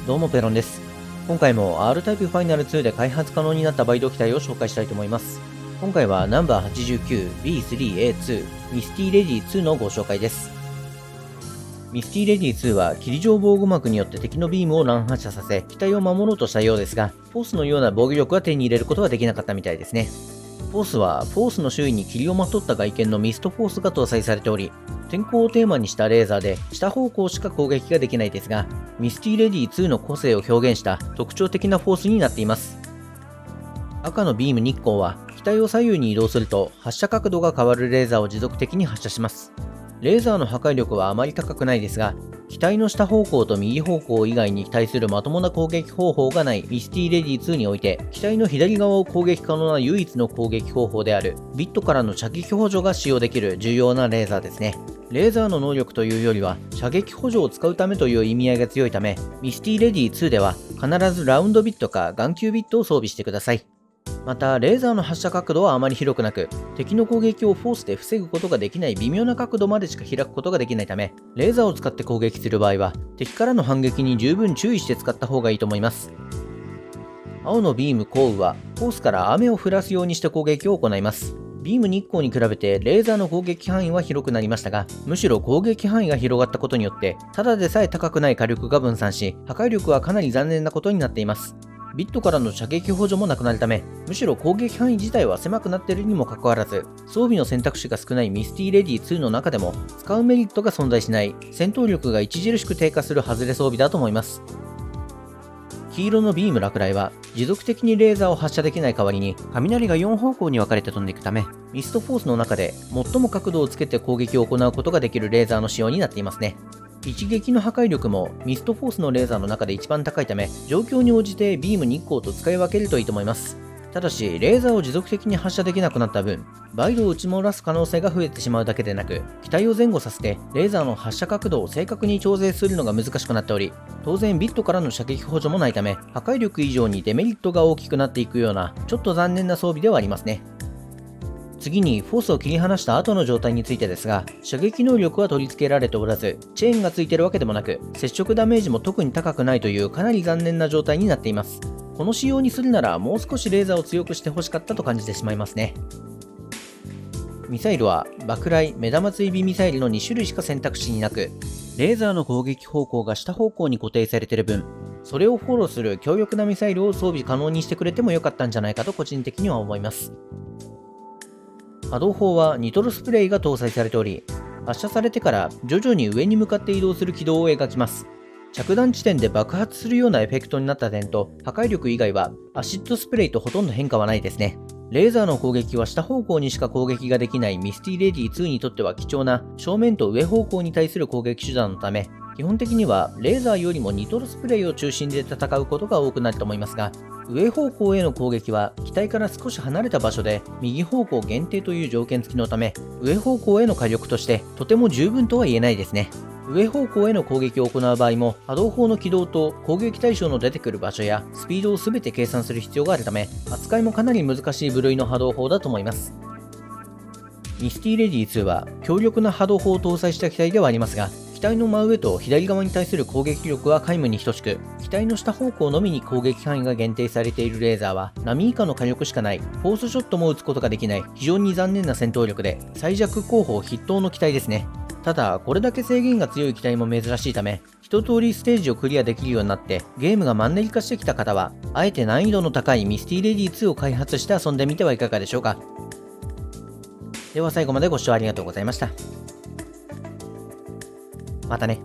どうもペロンです。今回も R タイプファイナル2で開発可能になったバイド機体を紹介したいと思います。今回はナンバー 89B3A2 ミスティレディ2のご紹介です。ミスティレディ2は霧状防護膜によって敵のビームを乱発射させ機体を守ろうとしたようですが、フォースのような防御力は手に入れることはできなかったみたいですね。フォースはフォースの周囲に霧をまとった外見のミストフォースが搭載されており、天候をテーマにしたレーザーで下方向しか攻撃ができないですが、ミスティレディ2の個性を表現した特徴的なフォースになっています。赤のビーム日光は機体を左右に移動すると発射角度が変わるレーザーを持続的に発射します。レーザーの破壊力はあまり高くないですが、機体の下方向と右方向以外に対するまともな攻撃方法がないミスティレディ2において、機体の左側を攻撃可能な唯一の攻撃方法であるビットからの射撃補助が使用できる重要なレーザーですね。レーザーの能力というよりは射撃補助を使うためという意味合いが強いため、ミスティレディ2では必ずラウンドビットか眼球ビットを装備してください。また、レーザーの発射角度はあまり広くなく、敵の攻撃をフォースで防ぐことができない微妙な角度までしか開くことができないため、レーザーを使って攻撃する場合は、敵からの反撃に十分注意して使った方がいいと思います。青のビーム降雨は、フォースから雨を降らすようにして攻撃を行います。ビーム日光に比べてレーザーの攻撃範囲は広くなりましたが、むしろ攻撃範囲が広がったことによって、ただでさえ高くない火力が分散し、破壊力はかなり残念なことになっています。ビットからの射撃補助もなくなるため、むしろ攻撃範囲自体は狭くなっているにもかかわらず、装備の選択肢が少ないミスティレディ2の中でも使うメリットが存在しない、戦闘力が著しく低下する外れ装備だと思います。黄色のビーム落雷は持続的にレーザーを発射できない代わりに雷が4方向に分かれて飛んでいくため、ミストフォースの中で最も角度をつけて攻撃を行うことができるレーザーの仕様になっていますね。一撃の破壊力もミストフォースのレーザーの中で一番高いため、状況に応じてビーム日光と使い分けるといいと思います。ただし、レーザーを持続的に発射できなくなった分、バイドを打ち漏らす可能性が増えてしまうだけでなく、機体を前後させてレーザーの発射角度を正確に調整するのが難しくなっており、当然ビットからの射撃補助もないため、破壊力以上にデメリットが大きくなっていくような、ちょっと残念な装備ではありますね。次にフォースを切り離した後の状態についてですが、射撃能力は取り付けられておらず、チェーンがついているわけでもなく、接触ダメージも特に高くないというかなり残念な状態になっています。この仕様にするならもう少しレーザーを強くしてほしかったと感じてしまいますね。ミサイルは爆雷、目玉追尾ミサイルの2種類しか選択肢になく、レーザーの攻撃方向が下方向に固定されている分、それをフォローする強力なミサイルを装備可能にしてくれてもよかったんじゃないかと個人的には思います。波動砲はニトロスプレイが搭載されており、発射されてから徐々に上に向かって移動する軌道を描きます。着弾地点で爆発するようなエフェクトになった点と破壊力以外はアシッドスプレイとほとんど変化はないですね。レーザーの攻撃は下方向にしか攻撃ができないミスティレディ2にとっては貴重な正面と上方向に対する攻撃手段のため、基本的にはレーザーよりもニトロスプレイを中心で戦うことが多くなると思いますが、上方向への攻撃は機体から少し離れた場所で右方向限定という条件付きのため、上方向への火力としてとても十分とは言えないですね。上方向への攻撃を行う場合も波動砲の軌道と攻撃対象の出てくる場所やスピードを全て計算する必要があるため、扱いもかなり難しい部類の波動砲だと思います。ミスティレディ2は強力な波動砲を搭載した機体ではありますが、機体の真上と左側に対する攻撃力は皆無に等しく、機体の下方向のみに攻撃範囲が限定されているレーザーは波以下の火力しかない、フォースショットも撃つことができない非常に残念な戦闘力で最弱候補筆頭の機体ですね。ただ、これだけ制限が強い機体も珍しいため、一通りステージをクリアできるようになってゲームがマンネリ化してきた方は、あえて難易度の高いミスティレディ2を開発して遊んでみてはいかがでしょうか。では最後までご視聴ありがとうございました。またね。